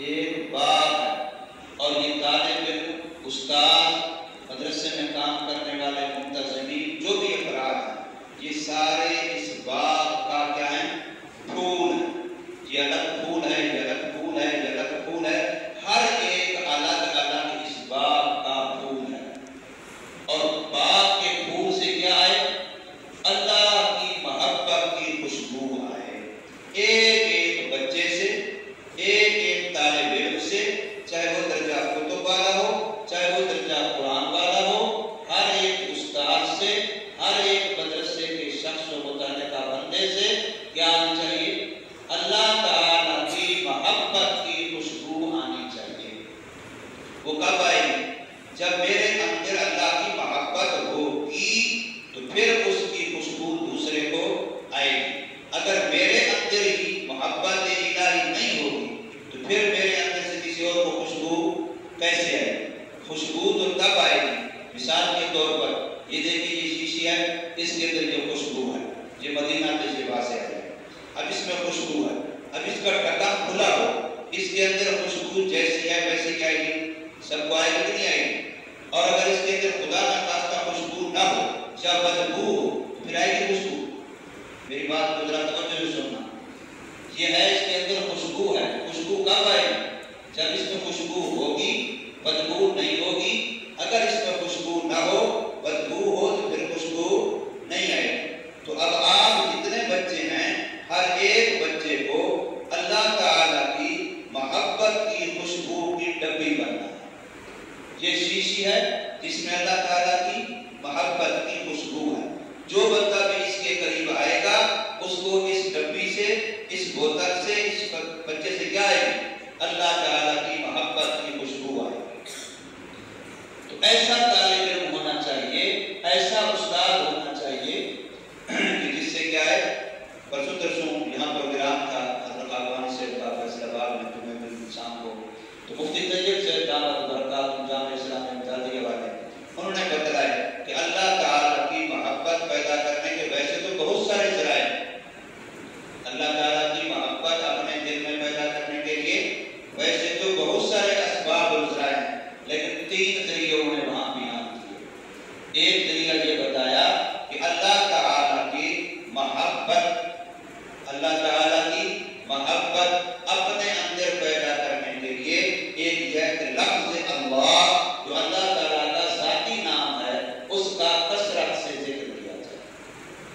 ایک باغ ہے، اور یہ طالب علم، استاد، مدرسے میں کام کرنے والے منتظمین جو بھی افراد ہیں، یہ سارے اس باغ کا کیا ہے؟ پھول ہے۔ یہ الگ پھول ہے، یہ الگ پھول ہے، یہ الگ پھول ہے، ہر ایک الگ الگ اس باغ کا پھول ہے۔ اور باغ کے پھول سے کیا آئے؟ اللہ کی محبت کی خوشبو آئے۔ ایک ایک بچے سے، ایک ایک طالب علم سے، چاہے وہ درجہ کتب والا ہو، چاہے وہ درجہ قرآن والا ہو، ہر ایک استاد سے، ہر ایک مدرسے کے شخص و متعلقہ بندے سے کیا آنی چاہیے؟ اللہ تعالیٰ کی محبت کی خوشبو آنی چاہیے۔ وہ کب آئے گی؟ جب میرے اندر اللہ کی محبت ہوگی تو پھر اس کی خوشبو دوسرے کو آئے گی۔ اگر میرے اندر ہی محبت الہی نہیں ہوگی تو پھر میرے اندر سے کسی اور کو خوشبو کیسے آئے گی؟ خوشبو تو تب آئے گی، مثال کے طور پر یہ دیکھیے، یہ شیشی ہے، اس کے اندر جو خوشبو ہے، یہ مدینہ تجربہ سے آئی ہے، اب اس میں خوشبو ہے، اب اس کا ڈھکن کھلا ہو، اس کے اندر خوشبو جیسی ہے ویسی کیا آئے گی؟ سب کو آئے گی کہ نہیں آئے گی؟ اور اگر اس کے اندر خدا نہ خواستہ خوشبو نہ ہو یا بدبو ہو تو پھر آئے گی خوشبو؟ میری بات کو ذرا توجہ سے سننا۔ یہ ہے، اس کے اندر خوشبو ہے، خوشبو کب آئے گی؟ جب اس میں خوشبو ہوگی، بدبو نہیں ہوگی۔ اگر اس میں خوشبو نہ ہو، بدبو ہو تو پھر خوشبو نہیں آئے گی۔ تو اب آپ جتنے بچے ہیں، ہر ایک بچے کو اللہ تعالیٰ کی محبت کی خوشبو کی ڈبی بننا ہے۔ یہ شیشی ہے جس میں اللہ تعالیٰ کی محبت کی خوشبو ہے۔ جو بندہ بھی اس کے قریب آئے گا، اس کو اس ڈبی سے، اس بوتل سے، اس بچے سے کیا آئے گی؟ اللہ تعالیٰ کی محبت کی خوشبو آئے گی۔ تو ایسا طالب علم ہونا چاہیے، ایسا استاد ہونا چاہیے کہ جس سے کیا ہے؟ پرسوں ترسوں یہاں پروگرام تھا حضرت اقوام سے فیصل آباد میں جمعہ دن شام کو، تو مفتی طیب سے دعوت برکات جامعہ اسلامیہ امدادیہ والے انہوں نے بتلایا کہ اللہ تعالیٰ کی محبت پیدا کرنے کے ویسے تو بہت سارے ذرائع ہیں۔ اللہ تعالیٰ کی محبت اپنے دل میں پیدا کرنے کے لیے ویسے تو بہت سارے اسباب اور ذرائع ہیں، لیکن 3 ذریعے انہوں نے وہاں بیان کیے۔ ایک ذریعہ یہ بتایا کہ اللہ تعالیٰ کی محبت، اللہ تعالیٰ کی محبت اپنے اندر پیدا کرنے کے لیے ایک یہ کہ لفظ اللہ جو اللہ تعالیٰ کا ذاتی نام ہے، اس کا کثرت سے ذکر کیا جائے۔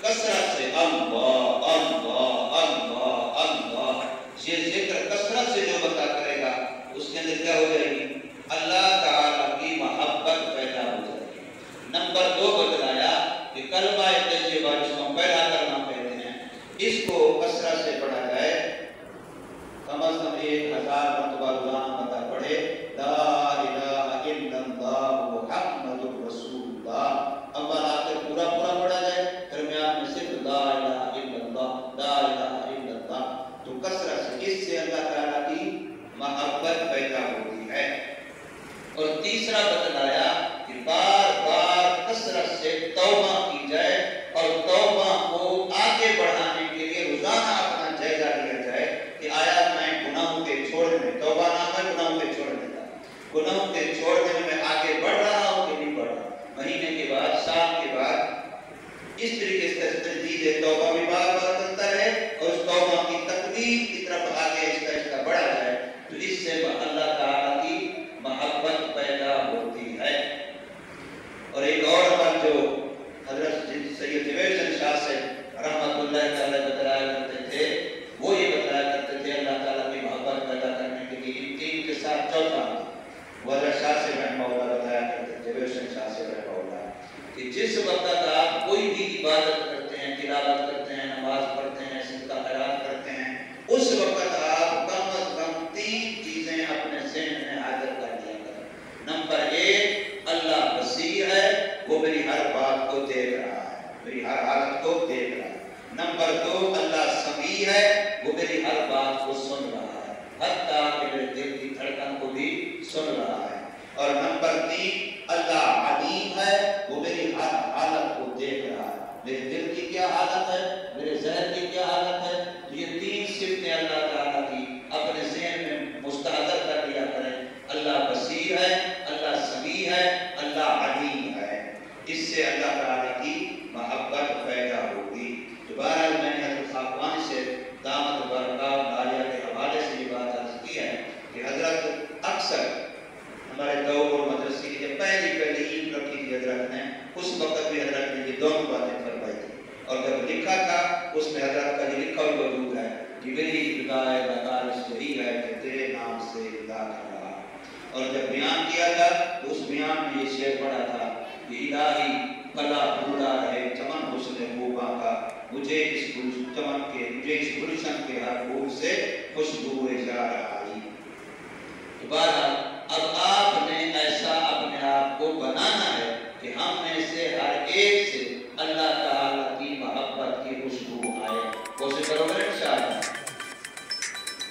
کثرت سے اللہ اللہ اللہ اللہ، یہ ذکر کثرت سے جو بتا کرے گا اس کے اندر کیا ہو جائے گی؟ اللہ تعالیٰ کی محبت پیدا ہو جائے گی۔ نمبر 2 بتلایا کہ کلمہ طیبہ جس کو پیدا کرنا کہتے ہیں، اس کو کثرت سے پڑھا جائے، کم از کم 1000 مرتبہ روزانہ بندہ پڑھے، لا الہ الا اللہ محمد رسول اللہ، اول آخر پورا پڑھا جائے، درمیان میں صرف لا الہ الا اللہ، لا الہ الا اللہ۔ تو کثرت سے، اس سے اللہ تعالیٰ کی محبت پیدا ہوتی ہے۔ اور تیسرا بتلایا کہ بار بار کثرت سے توبہ کی جائے، اور توبہ کو آگے بڑھانے کے لیے روزانہ اپنا جائزہ لیا جائے کہ آیا میں گناہوں کے چھوڑنے میں، توبہ نام ہے گناہوں کے چھوڑنے کا، گناہوں کے چھوڑنے میں آگے بڑھ رہا ہوں کہ نہیں بڑھ رہا۔ مہینے کے بعد، سال کے بعد اس طریقے سے تجدید توبہ بھی بار بار کرتا رہے، اور اس توبہ کی تکمیل کی طرف آگے آہستہ بڑھا جائے، تو اس سے اللہ تعالیٰ کی محبت پیدا ہوتی ہے۔ اور ایک اور بات جو حضرت سید جوید شاہ سے رحمت اللہ تعالیٰ بتلایا کرتے تھے، وہ یہ بتلایا کرتے تھے اللہ تعالیٰ کی محبت پیدا کرنے کے لیے ان 3 کے ساتھ چوتھا وہ حضرت شاہ سے رحمہ اللہ بتایا کرتے تھے، جوید شاہ سے رحمہ اللہ، کہ جس وقت آپ کوئی بھی عبادت کرتے ہیں، تلاوت کرتے ہیں، نماز پڑھتے ہیں، صدقہ خیرات کرتے ہیں، اس وقت آپ کم از کم 3 چیزیں اپنے ذہن میں حاضر کر لیا کریں۔ نمبر 1، اللہ بصیر ہے، وہ میری ہر بات کو دیکھ رہا ہے، میری ہر حالت کو دیکھ رہا ہے۔ نمبر 2، اللہ سمیع ہے، وہ میری ہر بات کو سن رہا ہے، حتیٰ کہ میرے دل کی دھڑکن کو بھی سن رہا ہے۔ اور نمبر 3، اللہ علیم ہے، وہ میری ہر حالت کو دیکھ رہا ہے، میرے دل کی کیا حالت ہے، میرے ذہن کی کیا حالت ہے۔ یہ 3 صفتیں اللہ تعالیٰ کی اپنے ذہن میں مستحضر اور جب بیان کیا تھا تو اس بیان میں یہ شعر پڑھا تھا کہ الہی پلا پھولا رہے چمن حسن خوباں کا، مجھے اس چمن کے، مجھے اس گلشن کے ہر پھول سے خوشبو جا رہی۔ بہرحال اب آپ نے ایسا اپنے آپ کو بنانا ہے کہ ہم میں سے ہر ایک سے اللہ تعالیٰ کی محبت کی خوشبو آئے۔ کوشش کرو گے انشاءاللہ۔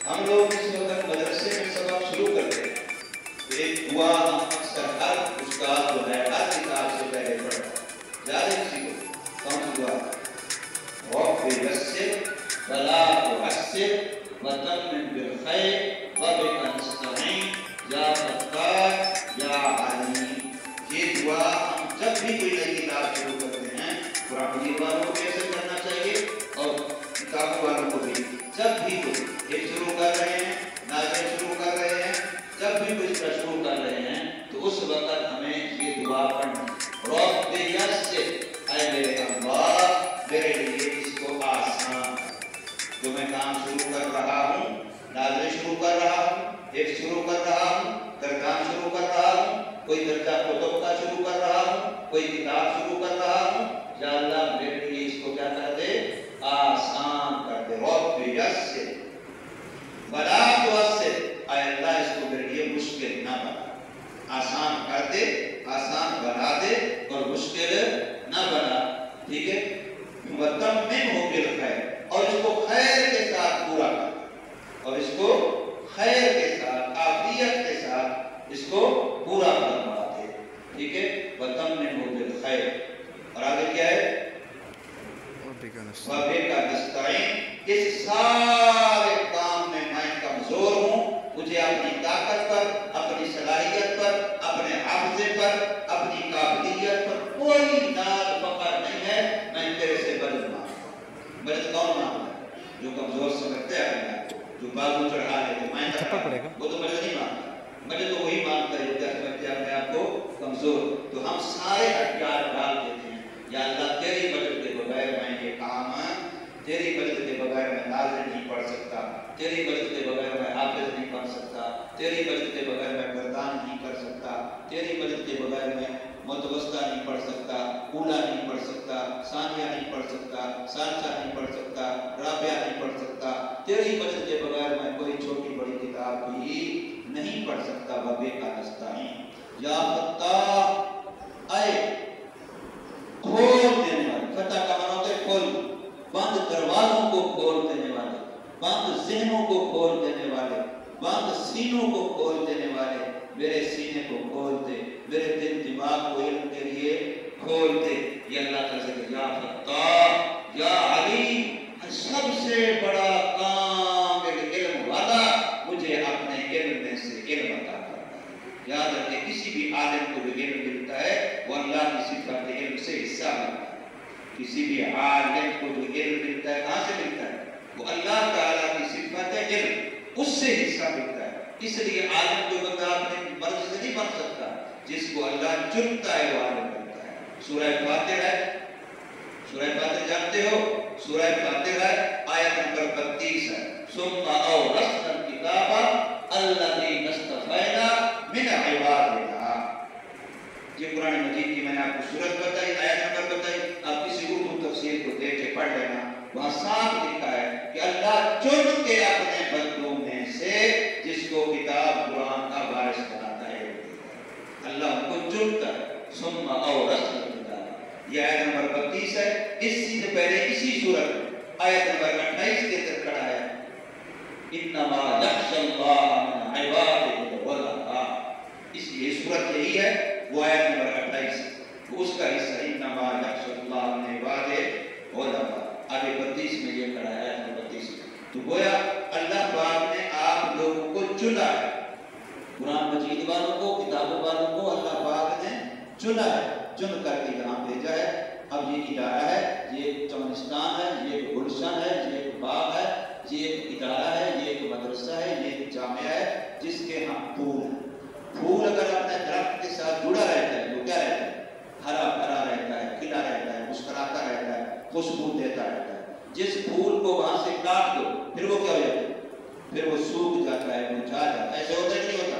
ہم لوگ اس وقت مدرسے میں سبق شروع کرتے ہیں، ایک دعا ہم اکثر ہر استاد جو ہے ہر کتاب سے پہلے پڑھتا ہے، یاد ہے کسی کو؟ کون دعا؟ رب یسر ولا تعسر وتمم بالخیر وبک نستعین یا فتاح یا علیم۔ یہ دعا ہم جب بھی کوئی نئی کتاب شروع کرتے ہیں، قرآن مجید والوں کو کیسے کرنا چاہیے اور کتابوں والوں کو بھی، جب بھی کوئی ایک شروع کر رہے ہیں، نازل شروع کر رہے ہیں، جب بھی کچھ شروع کر رہے ہیں تو اس وقت ہمیں یہ دعا پڑھنی، رب یسر، اے میرے اللہ میرے لیے اس کو آسان، جو میں کام شروع کر رہا ہوں، نازل شروع کر رہا ہوں، ایک شروع کر رہا ہوں، درجان شروع کر رہا ہوں، کوئی درجہ کتب کا شروع کر رہا ہوں، کوئی کتاب شروع کر رہا ہوں، یا اللہ میرے لیے اس کو کیا کر دے؟ آسان کر دے۔ رب یسر ولا تعسر، اے اللہ اس کو میرے لیے مشکل نہ بنا، آسان کر دے، آسان بنا دے اور مشکل نہ بنا، ٹھیک ہے؟ وتممہ بالخیر، اور اس کو خیر کے ساتھ پورا کر، اور اس کو خیر کے ساتھ، عافیت کے ساتھ اس کو پورا کروا دے، ٹھیک ہے؟ وتممہ بالخیر، اور آگے کیا ہے؟ وبک نستعین، اس سارے کام میں میں کمزور ہوں، مجھے اپنی طاقت پر، اپنی صلاحیت پر، اپنے حافظے پر، اپنی قابلیت پر کوئی ناز فخر نہیں ہے، میں تیرے سے مدد مانگتا ہوں۔ مدد کون مانگتا ہے؟ جو کمزور سمجھتے ہیں اپنے آپ کو، جو بازو چڑھا لیتے میں وہ تو مدد نہیں مانگتا، مدد تو وہی مانگتا ہے جو کیا سمجھتے ہیں اپنے آپ کو کمزور۔ تو ہم سارے ہتھیار ڈال دیتے ہیں، یا اللہ تیری مدد کے بغیر میں یہ کام، تیری مدد کے بغیر میں نازل نہیں پڑھ سکتا، تیری مدد کے بغیر میں حافظ نہیں پڑھ سکتا، تیری مدد کے بغیر میں گردان نہیں کر سکتا، تیری مدد کے بغیر میں متوسطہ نہیں پڑھ سکتا، اولا نہیں پڑھ سکتا، ثانیہ نہیں پڑھ سکتا، ثالثہ نہیں پڑھ سکتا، رابعہ نہیں پڑھ سکتا، تیری مدد کے بغیر میں کوئی چھوٹی بڑی کتاب بھی نہیں پڑھ سکتا۔ وبک نستعین یا فتاح، اے کھول دینے والے، فتح کا معنی ہوتا ہے کھول، بند دروازوں کو کھول دینے والے، بند ذہنوں کو کھول دینے والے، بند سینوں کو کھول دینے والے، میرے سینے کو کھول دے، میرے دل دماغ کو علم کے لیے کھول دے۔ یہ اللہ کا ذکر، یا فتاح یا علیم، سب سے بڑا کام علم والا مجھے اپنے علم میں سے علم عطا کرتا ہے۔ یاد رکھیں کسی بھی عالم کو جو علم ملتا ہے وہ اللہ کی صفت علم سے حصہ ملتا ہے، کسی بھی عالم کو جو علم ملتا ہے کہاں سے ملتا ہے؟ وہ اللہ تعالیٰ کی صفت علم، اس سے حصہ ملتا ہے۔ اس لیے عالم جو بندہ اپنے مرض سے نہیں بن سکتا، جس کو اللہ چنتا ہے وہ عالم بنتا ہے۔ سورہ فاتحہ ہے، سورہ فاتحہ جانتے ہو؟ سورہ فاتحہ آیت نمبر 32 ہے، ثم اورثنا الکتاب الذین اصطفینا من عبادنا۔ یہ قرآن مجید کی میں نے آپ کو سورت بتائی، آیت نمبر بتائی، آپ کسی اردو تفسیر کو دیکھ کے پڑھ لینا، وہاں صاف لکھا ہے کہ اللہ چن کے اپنے بندوں میں سے جس کو کتاب قرآن کا وارث بناتا ہے، اللہ ان کو چنتا ہے۔ ثم اورثنا الکتاب، یہ آیت نمبر 32 ہے۔ اس سے پہلے اسی سورت میں آیت نمبر 28 کے اندر کھڑا ہے، انما یخشی اللہ من عبادہ العلماء۔ اس لیے سورت یہی ہے، وہ آیت نمبر 28 اس کا حصہ، انما یخشی اللہ من عبادہ العلماء۔ آگے 32 میں یہ کھڑا ہے، آیت نمبر 32۔ تو گویا اللہ پاک نے آپ لوگوں کو چنا ہے، قرآن مجید والوں کو، کتابوں والوں کو اللہ پاک نے چنا ہے، چن کر کے یہاں بھیجا ہے۔ اب یہ ادارہ ہے، یہ ایک چمنستان ہے، یہ ایک گلشن ہے، یہ ایک باغ ہے، یہ ایک ادارہ ہے، یہ ایک مدرسہ ہے، یہ ایک جامعہ ہے جس کے ہم پھول ہیں۔ پھول اگر اپنے درخت کے ساتھ جڑا رہتا ہے تو کیا رہتا ہے؟ ہرا بھرا رہتا ہے، کھلا رہتا ہے، مسکراتا رہتا ہے، خوشبو دیتا رہتا ہے۔ جس پھول کو وہاں سے کاٹ دو پھر وہ کیا ہو جاتا ہے؟ پھر وہ سوکھ جاتا ہے، مرجھا جاتا ہے۔ ایسے ہوتا ہے کہ نہیں ہوتا؟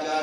4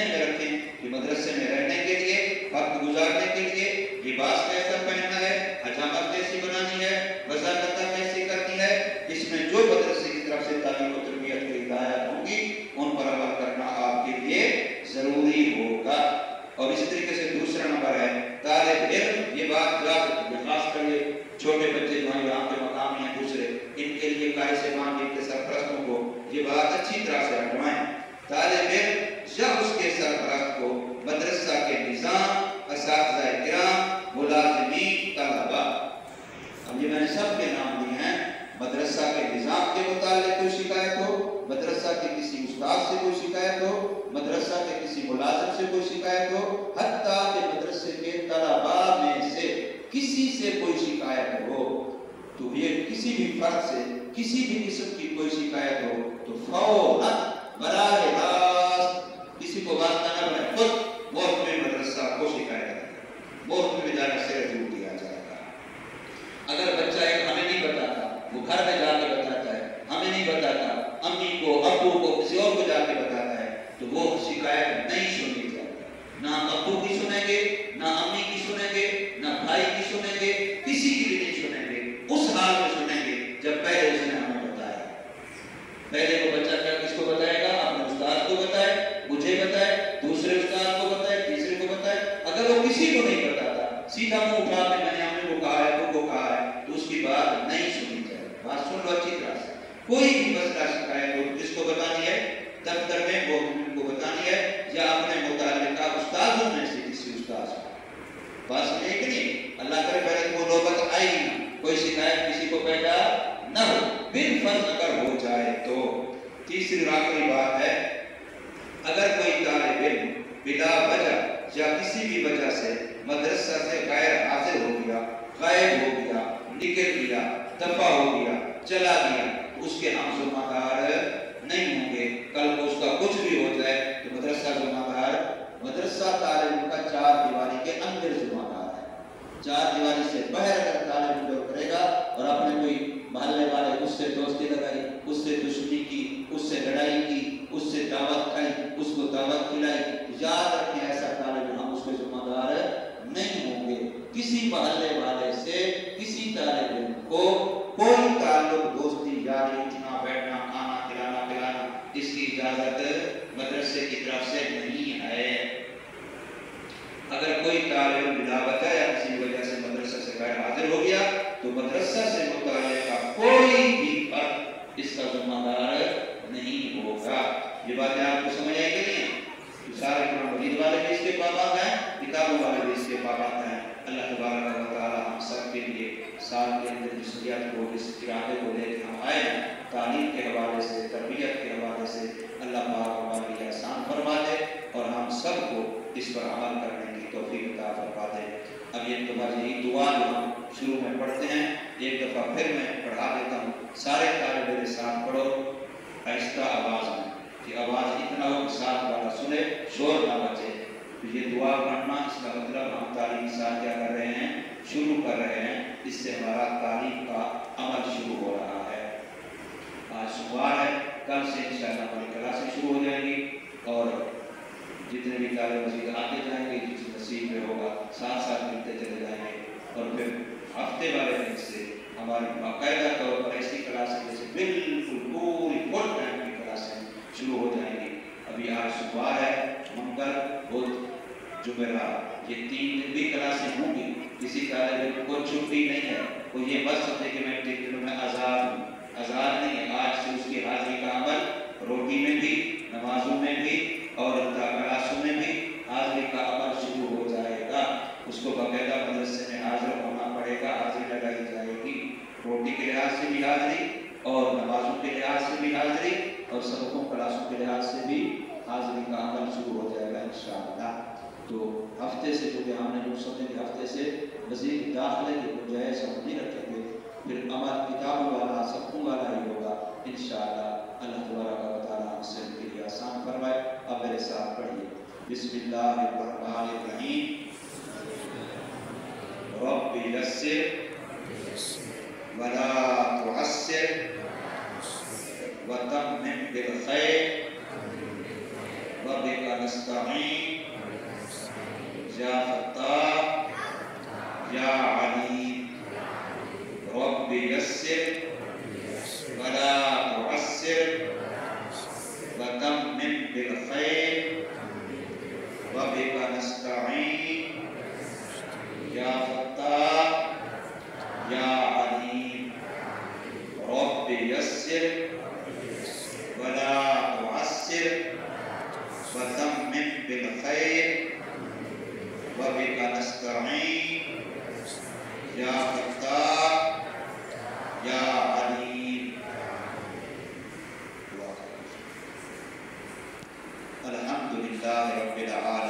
ذہن میں رکھیں کہ مدرسے میں رہنے کے لیے، وقت گزارنے کے لیے لباس کیسا پہننا ہے، حجامت کیسی بنانی ہے، وضاحت کیسی کرنی ہے، اس میں جو مدرسے کی طرف سے تعلیم و تربیت کی ہدایات ہوں گی ان پر عمل کرنا آپ کے لیے ضروری ہوگا۔ اور اس طریقے سے دوسرا نمبر ہے طالب علم، یہ بات خاص کر یہ چھوٹے بچے جو ہیں یہاں کے مقامی ہیں دوسرے، ان کے لیے قاری صاحبان کے سرپرستوں کو یہ بات اچھی طرح سے ہٹوائیں۔ طالب علم جب اس کے سرپرست کو مدرسہ کے نظام، اساتذہ کرام، ملازمین، طلباء، اب یہ میں نے سب کے نام لیے ہیں، مدرسہ کے نظام کے متعلق کوئی شکایت ہو، مدرسہ کے کسی استاد سے کوئی شکایت ہو، مدرسہ کے کسی ملازم سے کوئی شکایت ہو، حتیٰ کہ مدرسے کے طلباء میں سے کسی سے کوئی شکایت ہو، تو یہ کسی بھی فرد سے کسی بھی قسم کی کوئی شکایت ہو تو فوراً براہ راست کسی کو بات نہ بنائے، خود محتوی مدرسہ کو شکایت کرے، محتوی ادارے سے رجوع کیا جائے گا۔ اگر بچہ ایک ہمیں نہیں بتاتا، وہ گھر میں جا کے بتاتا ہے، ہمیں نہیں بتاتا، امی کو، ابو کو، کسی اور کو جا کے بتاتا ہے، تو وہ شکایت نہیں سننی چاہیے۔ نہ ابو کی سنیں گے، نہ امی کی سنیں گے، نہ بھائی کی سنیں گے، کسی کی بھی نہیں سنیں گے۔ اس حال میں سنیں گے جب پہلے اس نے ہمیں بتایا۔ پہلے وہ بچہ کیا کس کو بتائے گا؟ اپنے استاد کو بتائے، مجھے بتائے، دوسرے استاد کو بتائے، تیسرے کو بتائے۔ اگر وہ کسی کو نہیں بتاتا، سیدھا منہ اٹھا کے میں نے امی کو کہا ہے، ابو کو کہا ہے، تو اس کی بات نہیں سنی چاہیے۔ بات سن لو اچھی طرح سے۔ کوئی بھی مسئلہ شکایت ہو کس کو بتانی ہے؟ دفتر میں وہ کو بتانی ہے یا اپنے متعلقہ استادوں میں سے کسی استاد کو۔ بات سمجھے کہ نہیں؟ اللہ کرے پہلے وہ نوبت آئے گی نہ، کوئی شکایت کسی کو پیدا نہ ہو، بالفرض اگر ہو جائے تو۔ تیسری اور آخری بات ہے، اگر کوئی طالب علم بلا وجہ یا کسی بھی وجہ سے مدرسہ سے غیر حاضر ہو گیا، غائب ہو گیا، نکل گیا، دفع ہو گیا، چلا گیا، تو اس کے ہم ذمہ دار نہیں ہوں گے۔ کل کو اس کا کچھ بھی ہو جائے تو مدرسہ ذمہ دار، مدرسہ طالب علم کا چار دیواری کے اندر ذمہ دار ہے۔ چار دیواری سے باہر اگر طالب علم جو کرے گا اور اپنے کوئی محلے والے اس سے دوستی لگائی، اس سے دشمنی کی، اس سے لڑائی کی، اس سے دعوت کھائی، اس کو دعوت کھلائی، یاد رکھیں ایسا طالب علم ہم اس کے ذمہ دار نہیں ہوں گے۔ کسی محلے والے سے کسی طالب علم کو کوئی تعلق، دوستی، یاری، اٹھنا بیٹھنا، کھانا کھلانا پلانا، اس کی اجازت مدرسے کی طرف سے نہیں ہے۔ اگر کوئی طالب علم بلا وجہ یا کسی وجہ سے مدرسہ سے غیر حاضر ہو گیا تو مدرسہ سے متعلقہ کوئی بھی فرد اس کا ذمہ دار نہیں ہوگا۔ یہ باتیں آپ کو سمجھ آئی کہ نہیں؟ سارے قرآن مجید والے بھی اس کے پابند ہیں، کتابوں والے بھی اس کے پابند ہیں۔ اللہ تبارک و تعالی ہم سب کے لیے سال کے اندر جس نیت کو، جس ارادے کو لے کے ہم آئے ہیں، تعلیم کے حوالے سے، تربیت کے حوالے سے، اللہ پاک ہمارے احسان فرما دے اور ہم سب کو اس پر عمل کرنے کی توفیق عطا فرما دے۔ اب یہ تمہاری دعا جو ہم شروع میں پڑھتے ہیں، ایک دفعہ پھر میں پڑھا دیتا ہوں، سارے طالب میرے ساتھ پڑھو آہستہ آواز میں، کہ آواز اتنا ہو کہ ساتھ والا سنے، شور نہ بچے۔ تو یہ دعا پڑھنا، اس کا مطلب ہم تعلیم سال کیا کر رہے ہیں؟ شروع کر رہے ہیں۔ اس سے ہمارا تعلیم کا عمل شروع ہو رہا ہے۔ آج سوموار ہے، کل سے انشاءاللہ ہماری کلاسیں شروع ہو جائیں گی اور جتنے بھی طالب مزید آتے جائیں گے، جس نصیب میں ہوگا ساتھ ساتھ ملتے چلے جائیں گے، اور پھر ہفتے والے دن سے ہماری باقاعدہ طور پر ایسی کلاسیں جیسے بالکل پوری فل ٹائم کی کلاسیں شروع ہو جائیں گی۔ ابھی آج سوموار ہے، منگل، بدھ، جمعرات، یہ 3 دن بھی کلاسیں ہوں گی۔ کسی طالب علم کو چھٹی نہیں ہے، وہ یہ مت سمجھے کہ میں 3 دنوں میں آزاد ہوں، آزاد نہیں ہے۔ آج سے اس کی حاضری کا عمل روٹی میں بھی، نمازوں میں بھی اور کلاسوں میں بھی حاضری کا عمل شروع ہو جائے گا۔ اس کو باقاعدہ مدرسے میں حاضر ہونا پڑے گا، حاضری لگائی جائے گی، روٹی کے لحاظ سے بھی حاضری اور نمازوں کے لحاظ سے بھی حاضری اور سبقوں کلاسوں کے لحاظ سے بھی حاضری کا عمل شروع ہو جائے گا انشاءاللہ۔ تو ہفتے سے جو کہ ہم نے جو سمجھے کہ ہفتے سے مزید داخلے کی گنجائش ہم نہیں رکھیں گے، پھر عمل کتابوں والا، سبقوں والا ہی ہوگا انشاءاللہ۔ اللہ تبارک و تعالی ہم سے کے لیے آسان فرمائے۔ اب میرے ساتھ پڑھیے، بسم اللہ الرحمن الرحیم۔ رب یسر ولا تعسر وتمم بالخیر وبك نستعين يا فتاح يا عليم رب يسر ولا تعسر وتمم بالخير وبك نستعين يا فتاح يا عليم رب يسر ولا تعسر وتمم بالخير وبك نستعين يا فتاح يا عليم. الحمد لله رب العالمين.